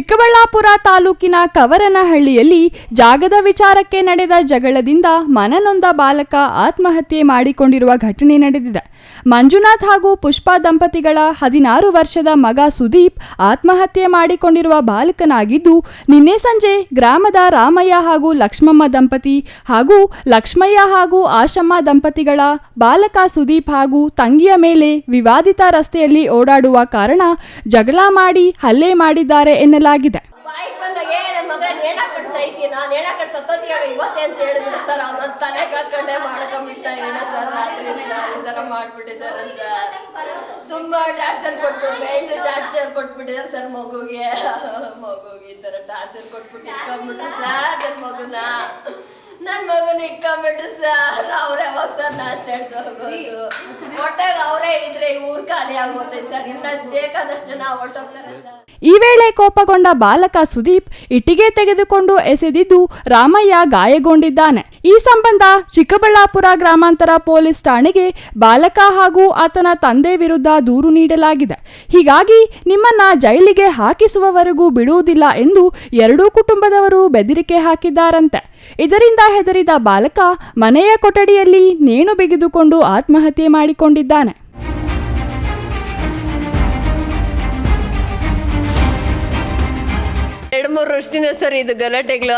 ಚಿಕ್ಕಬಳ್ಳಾಪುರ ತಾಲೂಕಿನ ಕವರನಹಳ್ಳಿಯಲ್ಲಿ ಜಾಗದ ವಿಚಾರಕ್ಕೆ ನಡೆದ ಜಗಳದಿಂದ ಮನನೊಂದ ಬಾಲಕ ಆತ್ಮಹತ್ಯೆ ಮಾಡಿಕೊಂಡಿರುವ ಘಟನೆ ನಡೆದಿದೆ. ಮಂಜುನಾಥ್ ಹಾಗೂ ಪುಷ್ಪಾ ದಂಪತಿಗಳ 16 ವರ್ಷದ ಮಗ ಸುದೀಪ್ ಆತ್ಮಹತ್ಯೆ ಮಾಡಿಕೊಂಡಿರುವ ಬಾಲಕನಾಗಿದ್ದು, ನಿನ್ನೆ ಸಂಜೆ ಗ್ರಾಮದ ರಾಮಯ್ಯ ಹಾಗೂ ಲಕ್ಷ್ಮಮ್ಮ ದಂಪತಿ ಹಾಗೂ ಲಕ್ಷ್ಮಯ್ಯ ಹಾಗೂ ಆಶಮ್ಮ ದಂಪತಿಗಳ ಬಾಲಕ ಸುದೀಪ್ ಹಾಗೂ ತಂಗಿಯ ಮೇಲೆ ವಿವಾದಿತ ರಸ್ತೆಯಲ್ಲಿ ಓಡಾಡುವ ಕಾರಣ ಜಗಳ ಮಾಡಿ ಹಲ್ಲೆ ಮಾಡಿದ್ದಾರೆ ಎನ್ನಲಾಗಿದೆ. ತುಂಬಾ ಟಾರ್ಚರ್ ಕೊಟ್ಬಿಟ್ಟಿದ್ದಾರೆ ಸರ್. ಮಗುಗೆ ಈ ತರ ಟಾರ್ಚರ್ ಕೊಟ್ಬಿಟ್ಟು ಇಟ್ಕೊಂಡ್ಬಿಟ್ರು ಸರ್. ನನ್ ಮಗುನ ಇಟ್ಕೊಂಡ್ಬಿಟ್ರು ಸರ್. ಅವ್ರೆ ಯಾವಾಗ ಸರ್ ನಾಷ್ಟ ಹೋಗೋದು ಹೊಟ್ಟೆಗೆ ಅವರೇ ಇದ್ರೆ ಊರ್ ಖಾಲಿ ಆಗೋತೆ ಸರ್. ಇನ್ನ ಬೇಕಾದಷ್ಟು ಜನ ಹೊರಟೋಗ್ತಾರೆ ಸರ್. ಈ ವೇಳೆ ಕೋಪಗೊಂಡ ಬಾಲಕ ಸುದೀಪ್ ಇಟ್ಟಿಗೆ ತೆಗೆದುಕೊಂಡು ಎಸೆದಿದ್ದು ರಾಮಯ್ಯ ಗಾಯಗೊಂಡಿದ್ದಾನೆ. ಈ ಸಂಬಂಧ ಚಿಕ್ಕಬಳ್ಳಾಪುರ ಗ್ರಾಮಾಂತರ ಪೊಲೀಸ್ ಠಾಣೆಗೆ ಬಾಲಕ ಹಾಗೂ ಆತನ ತಂದೆ ವಿರುದ್ಧ ದೂರು ನೀಡಲಾಗಿದೆ. ಹೀಗಾಗಿ ನಿಮ್ಮನ್ನ ಜೈಲಿಗೆ ಹಾಕಿಸುವವರೆಗೂ ಬಿಡುವುದಿಲ್ಲ ಎಂದು ಎರಡೂ ಕುಟುಂಬದವರು ಬೆದರಿಕೆ ಹಾಕಿದ್ದಾರಂತೆ. ಇದರಿಂದ ಹೆದರಿದ ಬಾಲಕ ಮನೆಯ ಕೊಠಡಿಯಲ್ಲಿ ನೇಣು ಬಿಗಿದುಕೊಂಡು ಆತ್ಮಹತ್ಯೆ ಮಾಡಿಕೊಂಡಿದ್ದಾನೆ. ಎರಡು ಮೂರು ವರ್ಷದಿಂದ ಸರ್ ಇದು ಗಲಾಟೆಗಳು.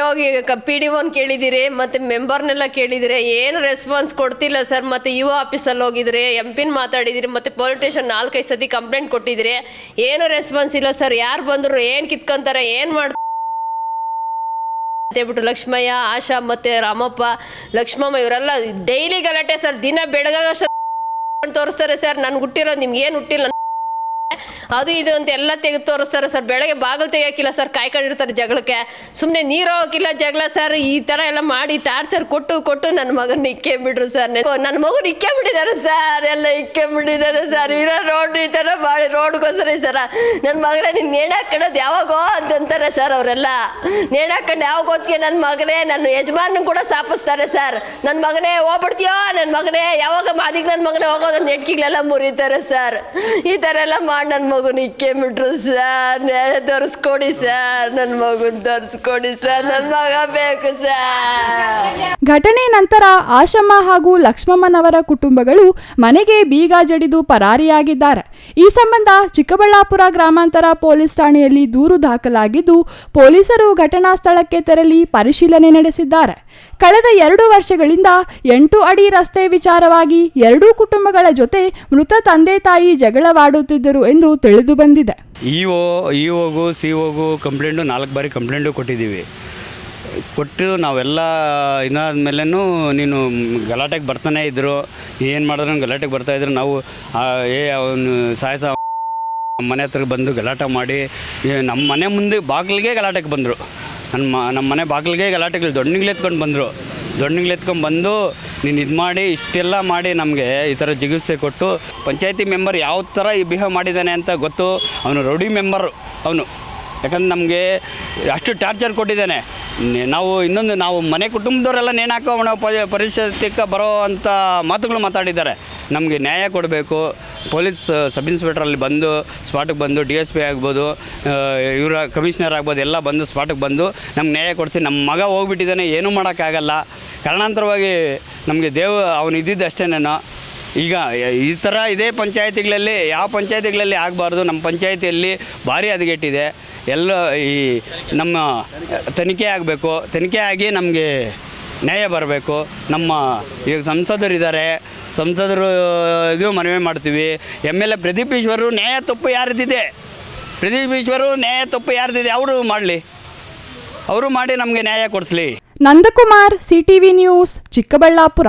ಹೋಗಿ PD1 ಕೇಳಿದಿರಿ, ಮತ್ತು ಮೆಂಬರ್ನೆಲ್ಲ ಕೇಳಿದಿರಿ, ಏನು ರೆಸ್ಪಾನ್ಸ್ ಕೊಡ್ತಿಲ್ಲ ಸರ್. ಮತ್ತು UO ಆಫೀಸಲ್ಲಿ ಹೋಗಿದ್ರಿ, MP ಮಾತಾಡಿದಿರಿ, ಮತ್ತು ಪೊಲೀಸ್ ಸ್ಟೇಷನ್ 4-5 ಸತಿ ಕಂಪ್ಲೇಂಟ್ ಕೊಟ್ಟಿದ್ದೀರಿ, ಏನು ರೆಸ್ಪಾನ್ಸ್ ಇಲ್ಲ ಸರ್. ಯಾರು ಬಂದರು ಏನು ಕಿತ್ಕೊಂತಾರೆ ಏನು ಮಾಡ್ತಾರೆ ಅಂತೇಳ್ಬಿಟ್ಟು ಲಕ್ಷ್ಮಯ್ಯ, ಆಶಾ ಮತ್ತು ರಾಮಪ್ಪ, ಲಕ್ಷ್ಮಮ್ಮ ಇವರೆಲ್ಲ ಡೈಲಿ ಗಲಾಟೆ ಸರ್. ದಿನ ಬೆಳಗಾಗಷ್ಟು ತೋರಿಸ್ತಾರೆ ಸರ್. ನನ್ಗೆ ಹುಟ್ಟಿರೋದು ನಿಮ್ಗೆ ಏನು ಹುಟ್ಟಿಲ್ಲ ಅದು ಇದು ಅಂತ ಎಲ್ಲ ತೆಗೆದು ತೋರಿಸ್ತಾರೆ ಸರ್. ಬೆಳಗ್ಗೆ ಬಾಗಿಲು ತೆಗಿಯೋಕ್ಕಿಲ್ಲ ಸರ್, ಕಾಯ್ಕೊಂಡಿರ್ತಾರೆ ಜಗಳಕ್ಕೆ. ಸುಮ್ಮನೆ ನೀರು ಹೋಗೋಕ್ಕಿಲ್ಲ ಜಗಳ ಸರ್. ಈ ಥರ ಎಲ್ಲ ಮಾಡಿ ಟಾರ್ಚರ್ ಕೊಟ್ಟು ನನ್ನ ಮಗನ ಇಕ್ಕೆಬಿಟ್ರು ಸರ್. ನನ್ನ ಮಗನ ಇಕ್ಕೆಬಿಟ್ಟಿದ್ದಾರೆ ಸರ್. ಎಲ್ಲ ಇಕ್ಕೆಬಿಟ್ಟಿದ್ದಾರೆ ಸರ್. ಇರೋ ರೋಡ್ ಈ ಥರ ಮಾಡಿ ರೋಡ್ಗೋಸ್ಕರ ಸರ ನನ್ನ ಮಗನೇ ನೀನು ನೇಣಾಕಡೋದು ಯಾವಾಗೋ ಅಂತಂತಾರೆ ಸರ್. ಅವರೆಲ್ಲ ನೇಣಾಕಂಡು ಯಾವಾಗ ಹೊತ್ತಿಗೆ ನನ್ನ ಮಗನೇ ನನ್ನ ಯಜಮಾನ ಕೂಡ ಸಾಪಿಸ್ತಾರೆ ಸರ್. ನನ್ನ ಮಗನೇ ಹೋಗ್ಬಿಡ್ತೀಯೋ, ನನ್ನ ಮಗನೇ ಯಾವಾಗ ಅದಕ್ಕೆ ನನ್ನ ಮಗನೇ ಹೋಗೋದು ನೆಟ್ಕಿಗಳೆಲ್ಲ ಮುರಿತಾರೆ ಸರ್. ಈ ಥರ ಎಲ್ಲ ಮಾಡಿ ನನ್ನ ಮಗುನ ಇಕ್ಕೆಬಿಟ್ರು ಸರ್. ನ್ಯಾಯ ತೋರಿಸ್ಕೊಡಿ ಸರ್. ನನ್ನ ಮಗುನ ತೋರಿಸ್ಕೊಡಿ ಸರ್. ನನ್ನ ಮಗ ಬೇಕು ಸರ್. ಘಟನೆ ನಂತರ ಆಶಮ್ಮ ಹಾಗೂ ಲಕ್ಷ್ಮಮ್ಮನವರ ಕುಟುಂಬಗಳು ಮನೆಗೆ ಬೀಗ ಜಡಿದು ಪರಾರಿಯಾಗಿದ್ದಾರೆ. ಈ ಸಂಬಂಧ ಚಿಕ್ಕಬಳ್ಳಾಪುರ ಗ್ರಾಮಾಂತರ ಪೊಲೀಸ್ ಠಾಣೆಯಲ್ಲಿ ದೂರು ದಾಖಲಾಗಿದ್ದು, ಪೊಲೀಸರು ಘಟನಾ ಸ್ಥಳಕ್ಕೆ ತೆರಳಿ ಪರಿಶೀಲನೆ ನಡೆಸಿದ್ದಾರೆ. ಕಳೆದ 2 ವರ್ಷಗಳಿಂದ 8 ಅಡಿ ರಸ್ತೆ ವಿಚಾರವಾಗಿ ಎರಡೂ ಕುಟುಂಬಗಳ ಜೊತೆ ಮೃತ ತಂದೆ ತಾಯಿ ಜಗಳವಾಡುತ್ತಿದ್ದರು ಎಂದು ತಿಳಿದು ಬಂದಿದೆ. ಇಒಗೂ CO ಕಂಪ್ಲೇಂಟು 4 ಬಾರಿ ಕಂಪ್ಲೇಂಟು ಕೊಟ್ಟು ನಾವೆಲ್ಲ ಇದಾದ್ಮೇಲೂ ನೀನು ಗಲಾಟೆಗೆ ಬರ್ತಾನೆ ಇದ್ದರು. ಏನು ಮಾಡಿದ್ರು ಗಲಾಟೆಗೆ ಬರ್ತಾಯಿದ್ರು. ನಾವು ಅವನು ಸಾಯಸ ಮನೆ ಹತ್ರ ಬಂದು ಗಲಾಟೆ ಮಾಡಿ ನಮ್ಮ ಮನೆ ಮುಂದೆ ಬಾಗಿಲಿಗೆ ಗಲಾಟೆಗೆ ಬಂದರು. ನಮ್ಮ ಮನೆ ಬಾಗಿಲಿಗೆ ಗಲಾಟೆಗಳು ದೊಣ್ಣೆಗಳು ಬಂದು ನೀನು ಇದು ಮಾಡಿ ಇಷ್ಟೆಲ್ಲ ಮಾಡಿ ನಮಗೆ ಈ ಥರ ಚಿಕಿತ್ಸೆ ಕೊಟ್ಟು ಪಂಚಾಯತಿ ಮೆಂಬರ್ ಯಾವ ಥರ ಬಿಹೇವ್ ಮಾಡಿದ್ದಾನೆ ಅಂತ ಗೊತ್ತು. ಅವನು ರೌಡಿ ಮೆಂಬರು ಅವನು. ಯಾಕಂದ್ರೆ ನಮಗೆ ಅಷ್ಟು ಟಾರ್ಚರ್ ಕೊಟ್ಟಿದ್ದಾನೆ. ನಾವು ಮನೆ ಕುಟುಂಬದವರೆಲ್ಲ ನೇಣಾಕೋ ಪರಿಸ್ಥಿತಿಗೆ ಬರೋ ಅಂಥ ಮಾತುಗಳು ಮಾತಾಡಿದ್ದಾರೆ. ನಮಗೆ ನ್ಯಾಯ ಕೊಡಬೇಕು. ಪೊಲೀಸ್ ಸಬ್ ಇನ್ಸ್ಪೆಕ್ಟ್ರಲ್ಲಿ ಬಂದು ಸ್ಪಾಟಿಗೆ ಬಂದು DSP ಆಗ್ಬೋದು, ಇವರ ಕಮಿಷನರ್ ಆಗ್ಬೋದು, ಎಲ್ಲ ಬಂದು ಸ್ಪಾಟಿಗೆ ಬಂದು ನಮ್ಗೆ ನ್ಯಾಯ ಕೊಡಿಸಿ. ನಮ್ಮ ಮಗ ಹೋಗ್ಬಿಟ್ಟಿದ್ದಾನೆ, ಏನೂ ಮಾಡೋಕ್ಕಾಗಲ್ಲ. ಕಾರಣಾಂತರವಾಗಿ ನಮಗೆ ಅವನು ಇದ್ದಿದ್ದು ಅಷ್ಟೇನೇನೋ. ಈಗ ಈ ಥರ ಇದೇ ಪಂಚಾಯತಿಗಳಲ್ಲಿ ಯಾವ ಪಂಚಾಯತಿಗಳಲ್ಲಿ ಆಗಬಾರ್ದು. ನಮ್ಮ ಪಂಚಾಯತಿಯಲ್ಲಿ ಭಾರಿ ಹದಗೆಟ್ಟಿದೆ. ಎಲ್ಲ ಈ ನಮ್ಮ ತನಿಖೆ ಆಗಬೇಕು. ತನಿಖೆ ಆಗಿ ನಮಗೆ ನ್ಯಾಯ ಬರಬೇಕು. ನಮ್ಮ ಈಗ ಸಂಸದರಿದ್ದಾರೆ, ಸಂಸದರಿಗೂ ಮನವಿ ಮಾಡ್ತೀವಿ. MLA ಪ್ರದೀಪ್ ಈಶ್ವರು ನ್ಯಾಯ ತಪ್ಪು ಯಾರ್ದಿದೆ, ಅವರು ಮಾಡಿ ನಮಗೆ ನ್ಯಾಯ ಕೊಡಿಸ್ಲಿ. Nandakumar, CTV news, Chikkaballapur.